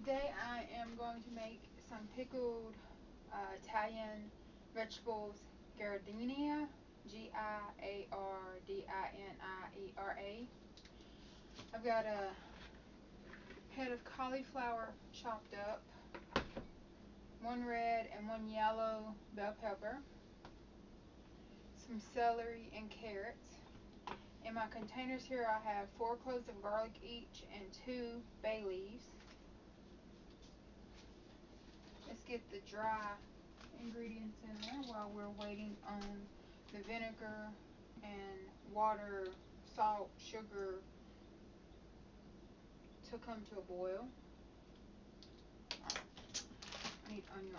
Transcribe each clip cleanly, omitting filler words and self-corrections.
Today I am going to make some pickled Italian vegetables, Giardiniera, Giardiniera. I've got a head of cauliflower chopped up, one red and one yellow bell pepper, some celery and carrots. In my containers here I have 4 cloves of garlic each and 2 bay leaves. Let's get the dry ingredients in there while we're waiting on the vinegar and water, salt, sugar to come to a boil. I need onion.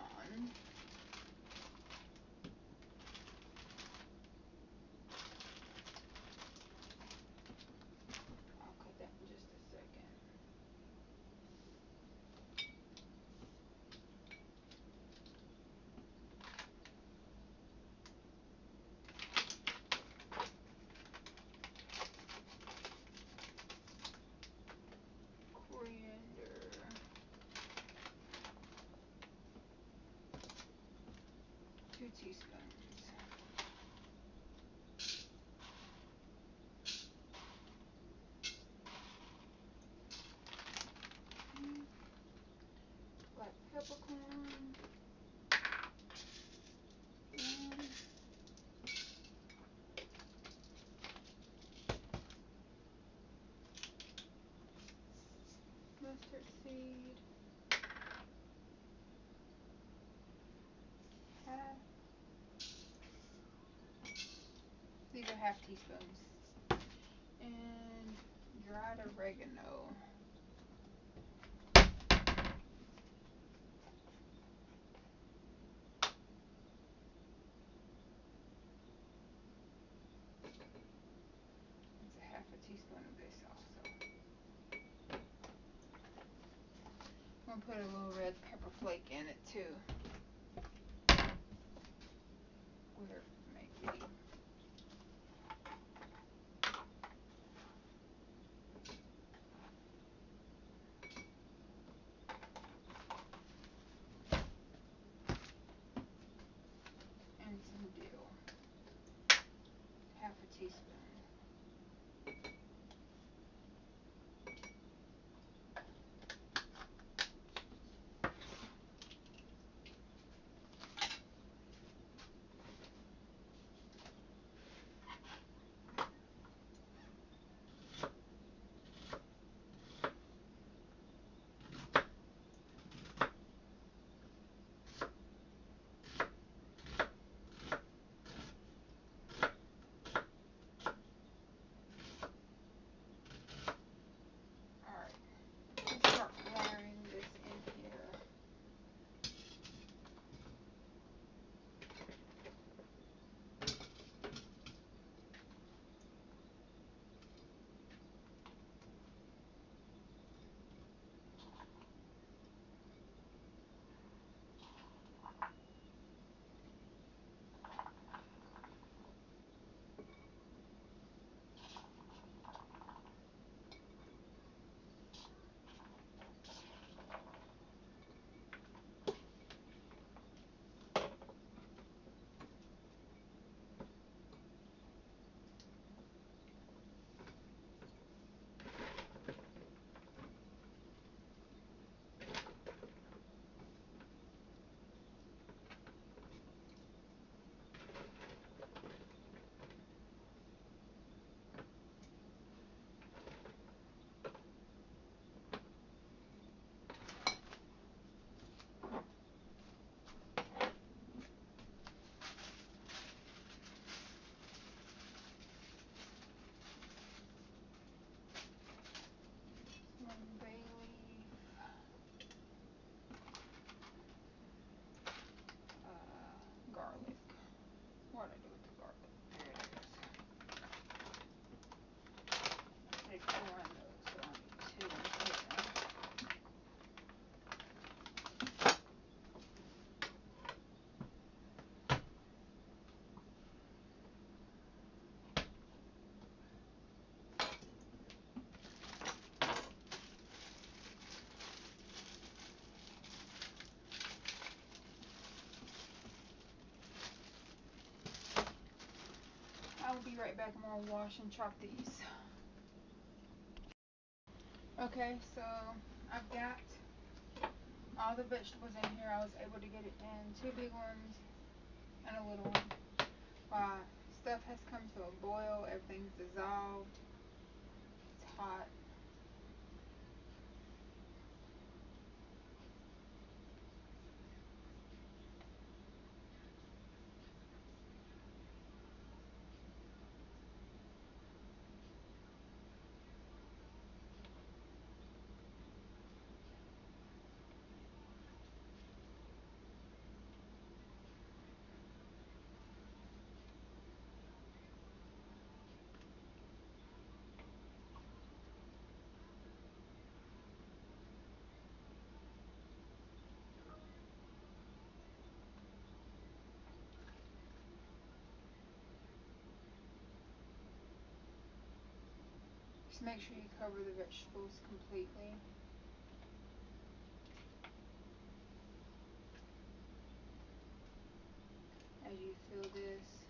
I'll cut that in just a second. Coriander. 2 teaspoons. Black peppercorn. 1. Mustard seed. Half. These are half teaspoons. And dried oregano. It's a half a teaspoon of this also. I'm going to put a little red pepper flake in it too. Where it may be. And some dill. Half a teaspoon. Garlic. What did I do with the garlic? There it is. Take 4 on those, so I need 2 in here. Be right back. I'm gonna wash and chop these. Okay, so I've got all the vegetables in here. I was able to get it in 2 big ones and a little one. Stuff has come to a boil. Everything's dissolved. It's hot. Just make sure you cover the vegetables completely. As you fill this,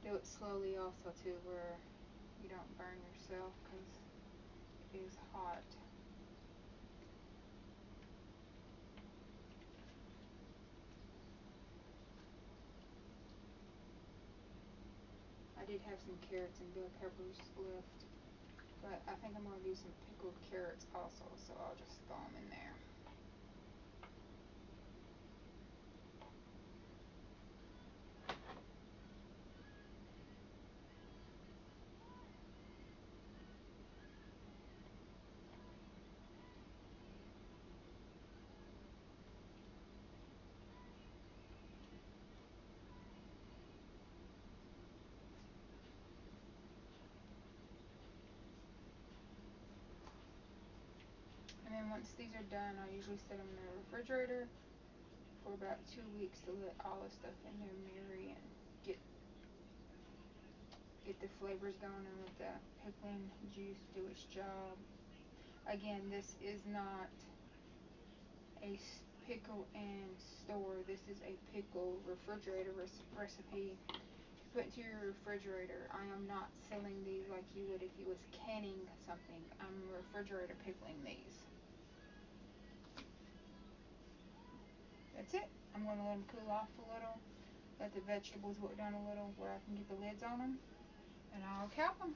do it slowly also too, where you don't burn yourself, because it is hot. I did have some carrots and bell peppers left, but I think I'm going to do some pickled carrots also, so I'll just throw them in there. And then once these are done, I usually set them in the refrigerator for about 2 weeks to let all the stuff in there marry and get the flavors going and let the pickling juice do its job. Again, this is not a pickle and store. This is a pickle refrigerator recipe. Put into your refrigerator. I am not selling these like you would if you was canning something. I'm refrigerator pickling these. That's it. I'm going to let them cool off a little. Let the vegetables wilt down a little where I can get the lids on them. And I'll cap them.